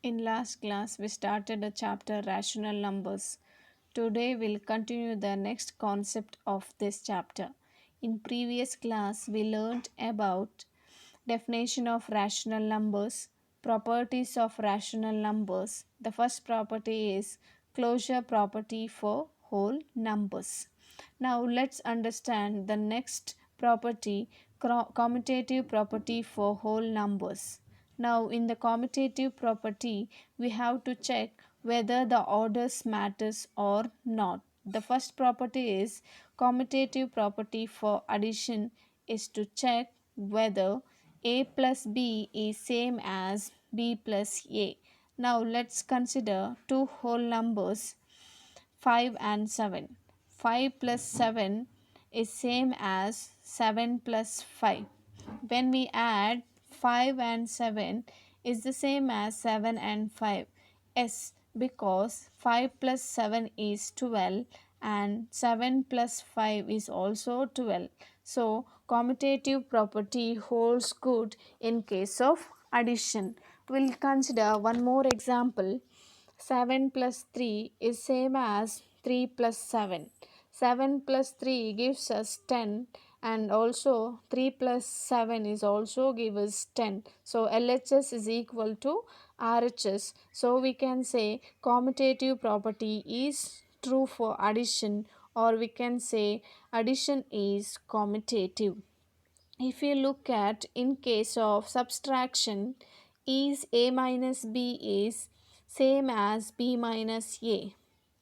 In last class, we started a chapter rational numbers. Today, we'll continue the next concept of this chapter. In previous class, we learned about definition of rational numbers, properties of rational numbers. The first property is closure property for whole numbers. Now, let's understand the next property, commutative property for whole numbers. Now, in the commutative property, we have to check whether the orders matters or not. The first property is commutative property for addition is to check whether a plus b is same as b plus a. Now, let's consider two whole numbers 5 and 7. 5 plus 7 is same as 7 plus 5. When we add 5 and 7 is the same as 7 and 5. Yes, because 5 plus 7 is 12 and 7 plus 5 is also 12. So, commutative property holds good in case of addition. We'll consider one more example. 7 plus 3 is same as 3 plus 7. 7 plus 3 gives us 10 and also 3 plus 7 is also give us 10. So LHS is equal to RHS. So we can say commutative property is true for addition, or we can say addition is commutative. If you look at in case of subtraction, is a minus b is same as b minus a.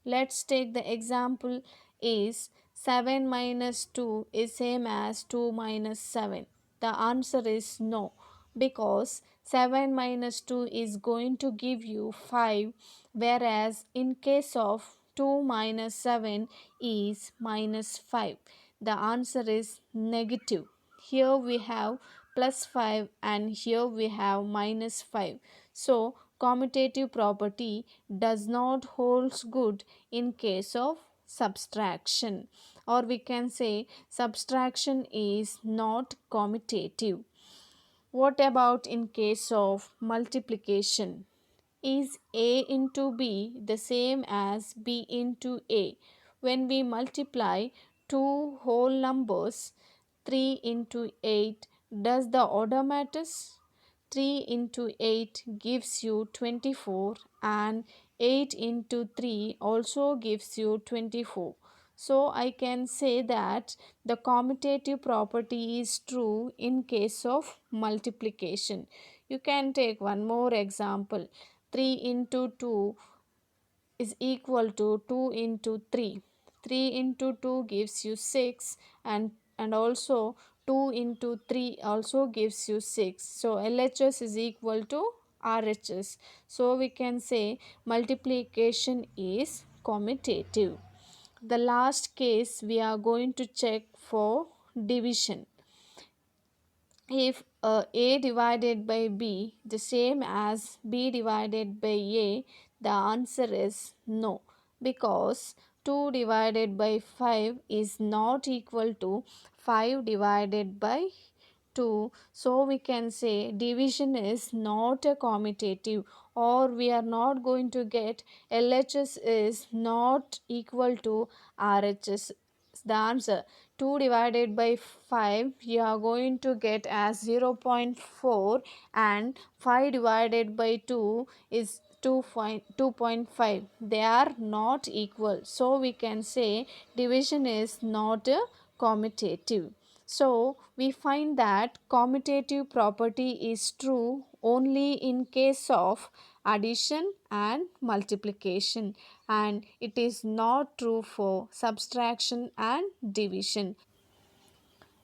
Let's take the example is 7 minus 2 is same as 2 minus 7. The answer is no, because 7 minus 2 is going to give you 5, whereas in case of 2 minus 7 is minus 5. The answer is negative. Here we have plus 5 and here we have minus 5. So, commutative property does not holds good in case of subtraction, or we can say subtraction is not commutative. What about in case of multiplication? Is a into b the same as b into a? When we multiply two whole numbers 3 into 8, does the order matters? 3 into 8 gives you 24 and 8 into 3 also gives you 24. So I can say that the commutative property is true in case of multiplication. You can take one more example. 3 into 2 is equal to 2 into 3. 3 into 2 gives you 6 and also 2 into 3 also gives you 6. So LHS is equal to RHS. So we can say multiplication is commutative. The last case we are going to check for division. If a divided by b the same as b divided by a, the answer is no, because 2 divided by 5 is not equal to 5 divided by 2. So we can say division is not a commutative, or we are not going to get LHS is not equal to RHS. The answer 2 divided by 5 you are going to get as 0.4, and 5 divided by 2 is 2.5. They are not equal. So we can say division is not a commutative. So we find that commutative property is true only in case of addition and multiplication, and it is not true for subtraction and division.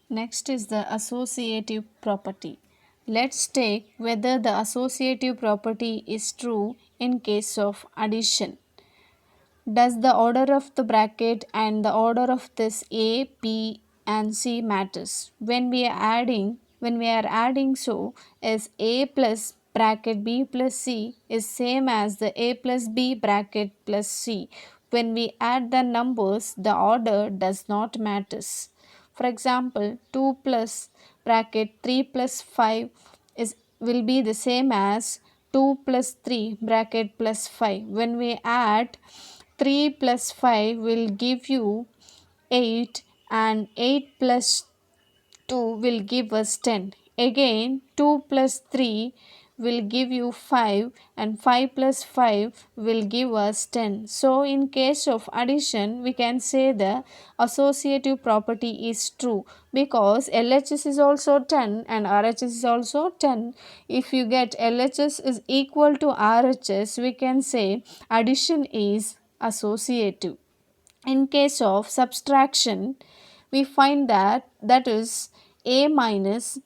Next is the associative property. Let's take whether the associative property is true in case of addition. Does the order of the bracket and the order of this A, B and C matters? When we are adding so is A plus bracket B plus C is same as the A plus B bracket plus C. When we add the numbers, the order does not matters. For example, 2 plus bracket 3 plus 5 is will be the same as 2 plus 3 bracket plus 5. When we add 3 plus 5 will give you 8 and 8 plus 2 will give us 10. Again 2 plus 3 will give you 5 and 5 plus 5 will give us 10. So in case of addition we can say the associative property is true because LHS is also 10 and RHS is also 10. If you get LHS is equal to RHS, we can say addition is associative. In case of subtraction, we find that is a minus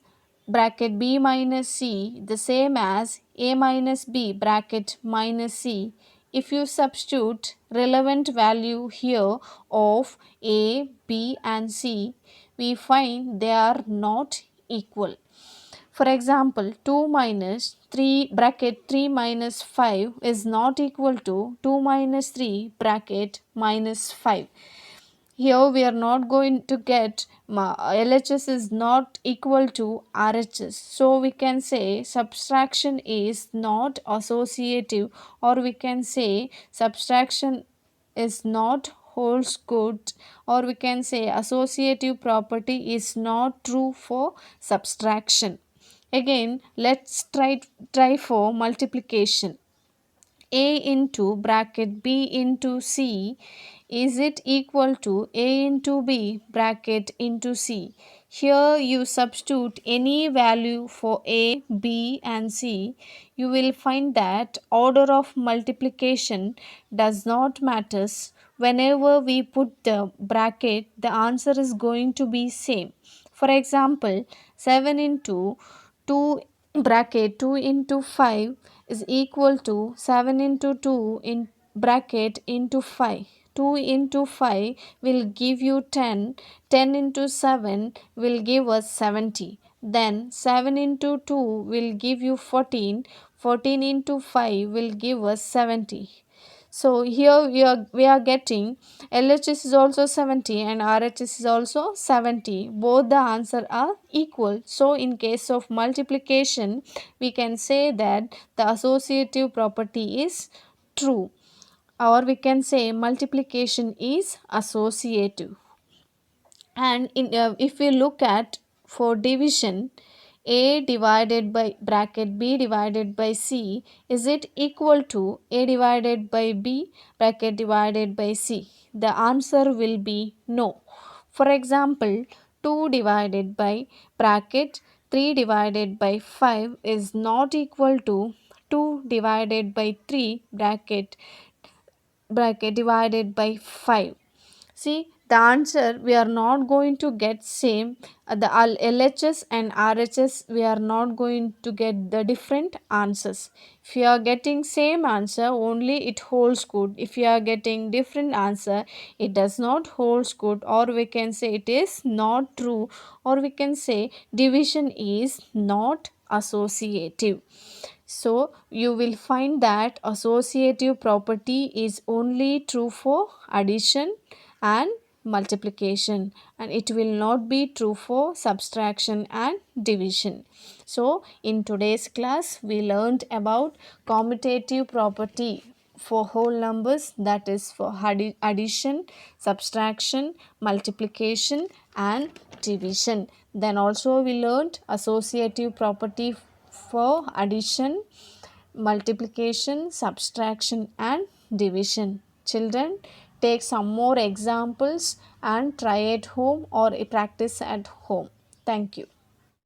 bracket b minus c the same as a minus b bracket minus c. If you substitute relevant value here of a, b and c, we find they are not equal. For example, 2 minus 3 bracket 3 minus 5 is not equal to 2 minus 3 bracket minus 5. Here we are not going to get LHS is not equal to RHS. So we can say subtraction is not associative, or we can say subtraction is not holds good, or we can say associative property is not true for subtraction. Again, let's try for multiplication. A into bracket B into C, is it equal to A into B bracket into C? Here you substitute any value for A, B and C. You will find that order of multiplication does not matters. Whenever we put the bracket, the answer is going to be same. For example, 7 into 2 bracket 2 into 5 is equal to 7 into 2 in bracket into 5. 2 into 5 will give you 10. 10 into 7 will give us 70. Then 7 into 2 will give you 14. 14 into 5 will give us 70. So here we are getting LHS is also 70 and RHS is also 70. Both the answer are equal. So in case of multiplication, we can say that the associative property is true, or we can say multiplication is associative. And if we look at for division, a divided by bracket b divided by c, is it equal to a divided by b bracket divided by c? The answer will be no. For example, 2 divided by bracket 3 divided by 5 is not equal to 2 divided by 3 bracket divided by 5. See, the answer we are not going to get same. The LHS and RHS we are not going to get the different answers. If you are getting same answer, only it holds good. If you are getting different answer, it does not holds good, or we can say it is not true, or we can say division is not associative. So you will find that associative property is only true for addition and multiplication, and it will not be true for subtraction and division. So in today's class we learned about commutative property for whole numbers, that is for addition, subtraction, multiplication and division. Then also we learned associative property for addition, multiplication, subtraction and division. Children, take some more examples and try at home or practice at home. Thank you.